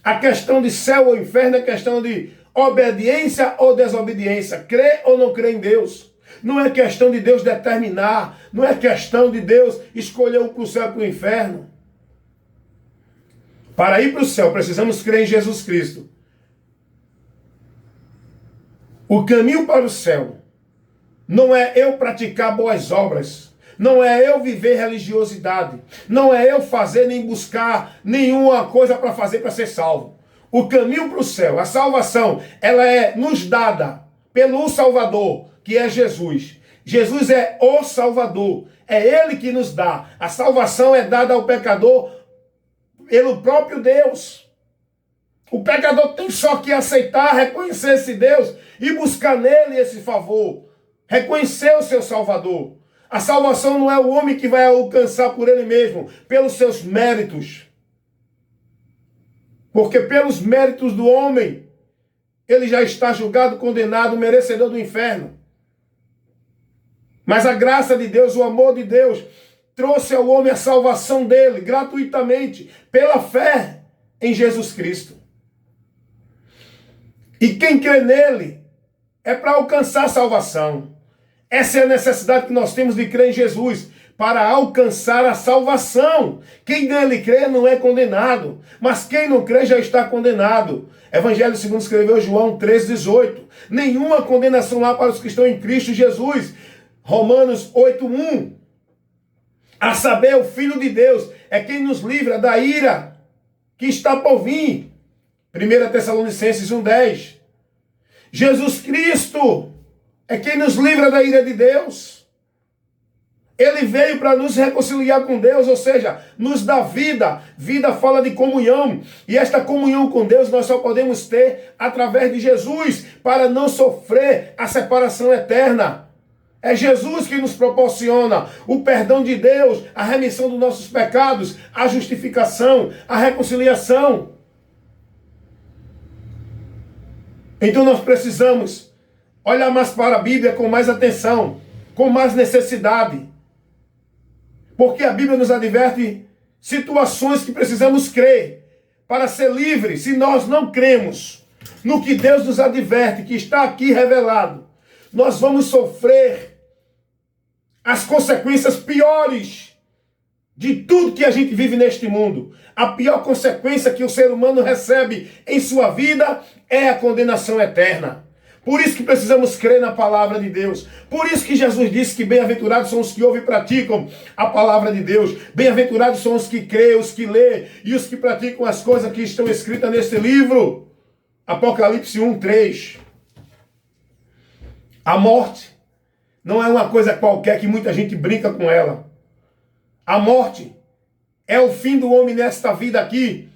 A questão de céu ou inferno é questão de obediência ou desobediência, crer ou não crer em Deus. Não é questão de Deus determinar, não é questão de Deus escolher um para o céu e para o inferno. Para ir para o céu, precisamos crer em Jesus Cristo. O caminho para o céu não é eu praticar boas obras, não é eu viver religiosidade, não é eu fazer nem buscar nenhuma coisa para fazer para ser salvo. O caminho para o céu, a salvação, ela é nos dada pelo Salvador, que é Jesus. Jesus é o Salvador, é Ele que nos dá. A salvação é dada ao pecador pelo próprio Deus. O pecador tem só que aceitar, reconhecer esse Deus e buscar nele esse favor. Reconhecer o seu Salvador. A salvação não é o homem que vai alcançar por ele mesmo, pelos seus méritos. Porque pelos méritos do homem, ele já está julgado, condenado, merecedor do inferno. Mas a graça de Deus, o amor de Deus, trouxe ao homem a salvação dele, gratuitamente, pela fé em Jesus Cristo. E quem crê nele é para alcançar a salvação. Essa é a necessidade que nós temos de crer em Jesus, para alcançar a salvação. Quem nele crê não é condenado, mas quem não crê já está condenado. Evangelho segundo escreveu João 3,18. Nenhuma condenação lá para os que estão em Cristo Jesus. Romanos 8,1. A saber, o Filho de Deus é quem nos livra da ira que está por vir. 1 Tessalonicenses 1,10. Jesus Cristo é quem nos livra da ira de Deus. Ele veio para nos reconciliar com Deus, ou seja, nos dá vida. Vida fala de comunhão. E esta comunhão com Deus nós só podemos ter através de Jesus, para não sofrer a separação eterna. É Jesus que nos proporciona o perdão de Deus, a remissão dos nossos pecados, a justificação, a reconciliação. Então nós precisamos olhar mais para a Bíblia com mais atenção, com mais necessidade. Porque a Bíblia nos adverte situações que precisamos crer para ser livres. Se nós não cremos no que Deus nos adverte, que está aqui revelado, nós vamos sofrer as consequências piores de tudo que a gente vive neste mundo. A pior consequência que o ser humano recebe em sua vida é a condenação eterna. Por isso que precisamos crer na palavra de Deus. Por isso que Jesus disse que bem-aventurados são os que ouvem e praticam a palavra de Deus. Bem-aventurados são os que creem, os que lêem e os que praticam as coisas que estão escritas neste livro. Apocalipse 1:3. A morte não é uma coisa qualquer que muita gente brinca com ela. A morte é o fim do homem nesta vida aqui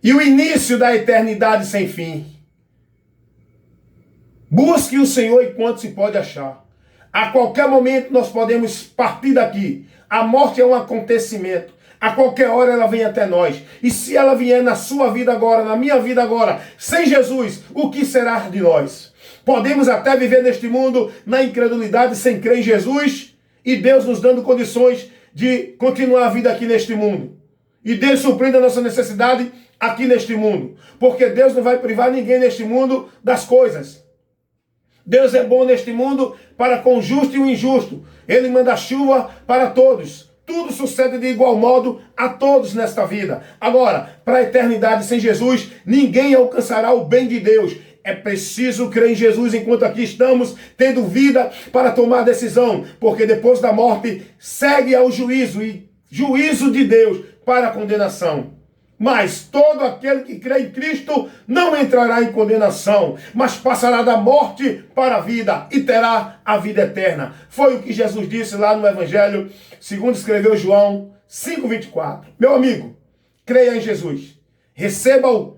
e o início da eternidade sem fim. Busque o Senhor enquanto se pode achar. A qualquer momento nós podemos partir daqui. A morte é um acontecimento. A qualquer hora ela vem até nós. E se ela vier na sua vida agora, na minha vida agora, sem Jesus, o que será de nós? Podemos até viver neste mundo na incredulidade, sem crer em Jesus, e Deus nos dando condições de continuar a vida aqui neste mundo. E Deus surpreende a nossa necessidade aqui neste mundo. Porque Deus não vai privar ninguém neste mundo das coisas. Deus é bom neste mundo para com o justo e o injusto. Ele manda chuva para todos. Tudo sucede de igual modo a todos nesta vida. Agora, para a eternidade sem Jesus, ninguém alcançará o bem de Deus. É preciso crer em Jesus enquanto aqui estamos, tendo vida para tomar decisão. Porque depois da morte, segue ao juízo, e juízo de Deus para a condenação. Mas todo aquele que crê em Cristo não entrará em condenação, mas passará da morte para a vida e terá a vida eterna. Foi o que Jesus disse lá no Evangelho, segundo escreveu João 5,24. Meu amigo, creia em Jesus. Receba-o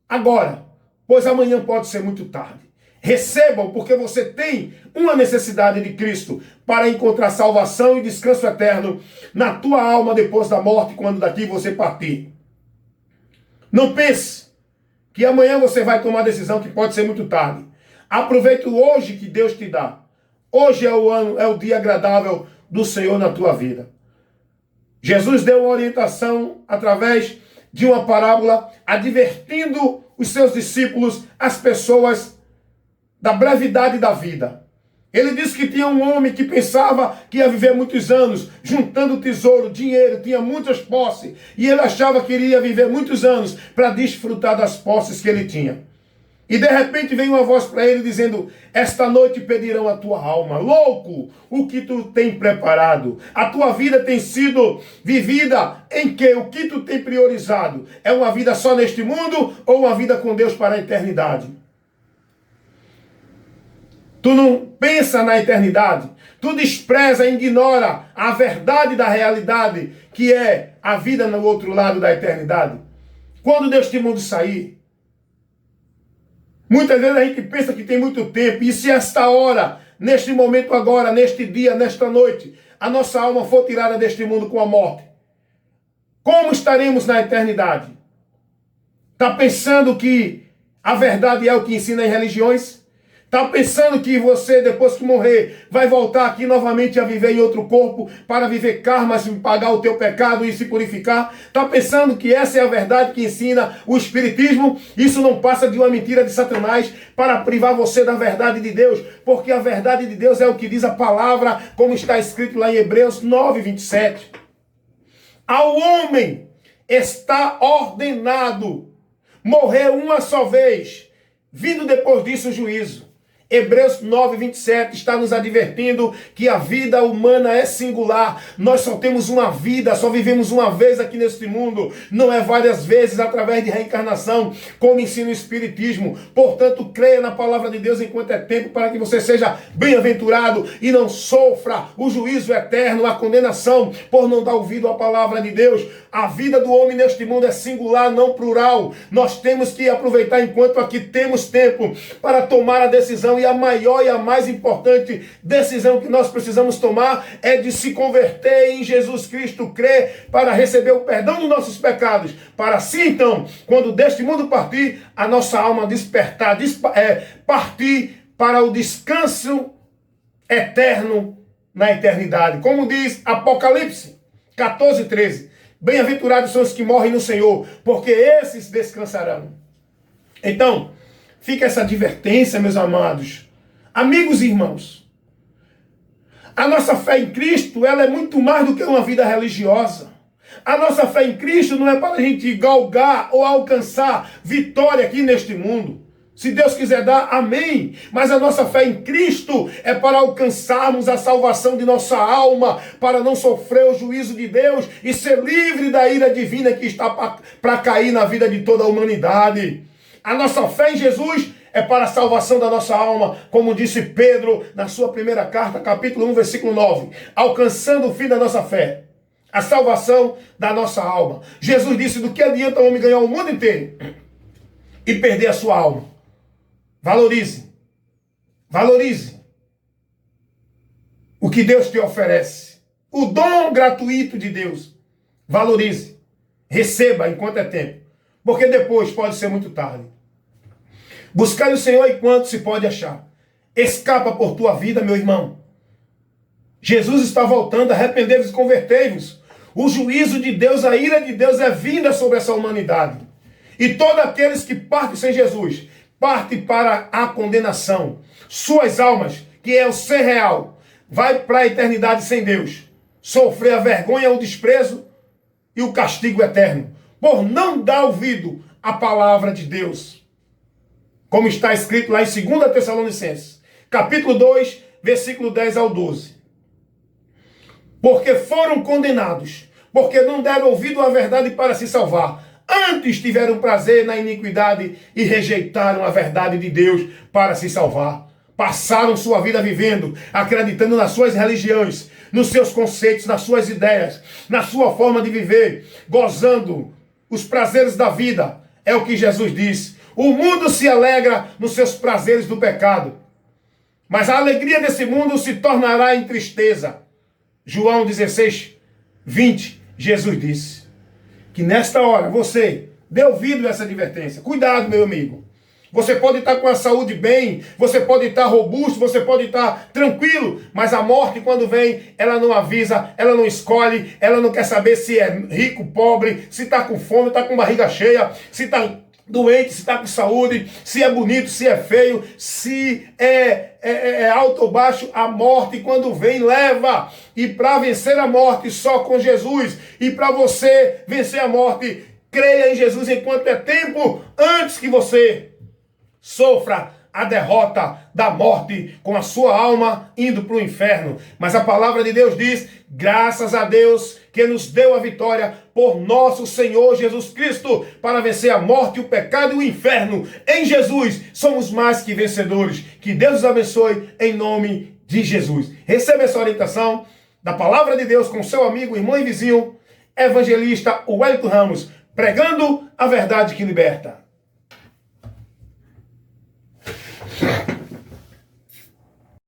agora, pois amanhã pode ser muito tarde. Receba-o porque você tem uma necessidade de Cristo para encontrar salvação e descanso eterno na tua alma depois da morte, quando daqui você partir. Não pense que amanhã você vai tomar decisão que pode ser muito tarde. Aproveite hoje que Deus te dá. Hoje é o dia agradável do Senhor na tua vida. Jesus deu uma orientação através de uma parábola advertindo os seus discípulos, as pessoas, da brevidade da vida. Ele disse que tinha um homem que pensava que ia viver muitos anos, juntando tesouro, dinheiro, tinha muitas posses, e ele achava que iria viver muitos anos para desfrutar das posses que ele tinha. E de repente vem uma voz para ele dizendo: esta noite pedirão a tua alma. Louco, o que tu tem preparado? A tua vida tem sido vivida em quê? O que tu tem priorizado? É uma vida só neste mundo ou uma vida com Deus para a eternidade? Tu não pensa na eternidade. Tu despreza e ignora a verdade da realidade, que é a vida no outro lado da eternidade. Quando deste mundo sair, muitas vezes a gente pensa que tem muito tempo, e se esta hora, neste momento agora, neste dia, nesta noite, a nossa alma for tirada deste mundo com a morte, como estaremos na eternidade? Está pensando que a verdade é o que ensina as religiões? Está pensando que você, depois que morrer, vai voltar aqui novamente a viver em outro corpo, para viver karmas, pagar o teu pecado e se purificar? Está pensando que essa é a verdade que ensina o Espiritismo? Isso não passa de uma mentira de Satanás para privar você da verdade de Deus, porque a verdade de Deus é o que diz a palavra, como está escrito lá em Hebreus 9:27. Ao homem está ordenado morrer uma só vez, vindo depois disso o juízo. Hebreus 9:27 está nos advertindo que a vida humana é singular. Nós só temos uma vida, só vivemos uma vez aqui neste mundo. Não é várias vezes através de reencarnação, como ensina o Espiritismo. Portanto, creia na palavra de Deus enquanto é tempo, para que você seja bem-aventurado e não sofra o juízo eterno, a condenação, por não dar ouvido à palavra de Deus. A vida do homem neste mundo é singular, não plural. Nós temos que aproveitar enquanto aqui temos tempo para tomar a decisão. E a maior e a mais importante decisão que nós precisamos tomar é de se converter em Jesus Cristo, crer para receber o perdão dos nossos pecados, para assim então, quando deste mundo partir, a nossa alma despertar, partir para o descanso eterno na eternidade. Como diz Apocalipse 14:13, bem-aventurados são os que morrem no Senhor, porque esses descansarão. Então, fica essa advertência, meus amados, amigos e irmãos. A nossa fé em Cristo, ela é muito mais do que uma vida religiosa. A nossa fé em Cristo não é para a gente galgar ou alcançar vitória aqui neste mundo. Se Deus quiser dar, amém. Mas a nossa fé em Cristo é para alcançarmos a salvação de nossa alma, para não sofrer o juízo de Deus e ser livre da ira divina que está para cair na vida de toda a humanidade. A nossa fé em Jesus é para a salvação da nossa alma, como disse Pedro na sua primeira carta, capítulo 1, versículo 9. Alcançando o fim da nossa fé, a salvação da nossa alma. Jesus disse: do que adianta o homem ganhar o mundo inteiro e perder a sua alma? Valorize. Valorize o que Deus te oferece. O dom gratuito de Deus. Valorize. Receba enquanto é tempo, porque depois pode ser muito tarde. Buscai o Senhor enquanto se pode achar. Escapa por tua vida, meu irmão. Jesus está voltando, arrependei-vos e convertei-vos. O juízo de Deus, a ira de Deus é vinda sobre essa humanidade. E todos aqueles que partem sem Jesus, partem para a condenação. Suas almas, que é o ser real, vai para a eternidade sem Deus. Sofrer a vergonha, o desprezo e o castigo eterno, por não dar ouvido à palavra de Deus. Como está escrito lá em 2 Tessalonicenses, capítulo 2, versículo 10 ao 12. Porque foram condenados, porque não deram ouvido à verdade para se salvar. Antes tiveram prazer na iniquidade e rejeitaram a verdade de Deus para se salvar. Passaram sua vida vivendo, acreditando nas suas religiões, nos seus conceitos, nas suas ideias, na sua forma de viver, gozando os prazeres da vida. É o que Jesus disse. O mundo se alegra nos seus prazeres do pecado, mas a alegria desse mundo se tornará em tristeza. João 16, 20, Jesus disse que nesta hora você dê ouvido a essa advertência. Cuidado, meu amigo. Você pode estar com a saúde bem, você pode estar robusto, você pode estar tranquilo, mas a morte, quando vem, ela não avisa, ela não escolhe, ela não quer saber se é rico, pobre, se está com fome, está com barriga cheia, se está doente, se está com saúde, se é bonito, se é feio, se é alto ou baixo. A morte, quando vem, leva. E para vencer a morte, só com Jesus. E para você vencer a morte, creia em Jesus enquanto é tempo, antes que você sofra a derrota da morte com a sua alma indo para o inferno. Mas a palavra de Deus diz, graças a Deus que nos deu a vitória por nosso Senhor Jesus Cristo, para vencer a morte, o pecado e o inferno. Em Jesus somos mais que vencedores. Que Deus os abençoe em nome de Jesus. Receba essa orientação da palavra de Deus com seu amigo, irmão e vizinho, evangelista Wellington Ramos, pregando a verdade que liberta.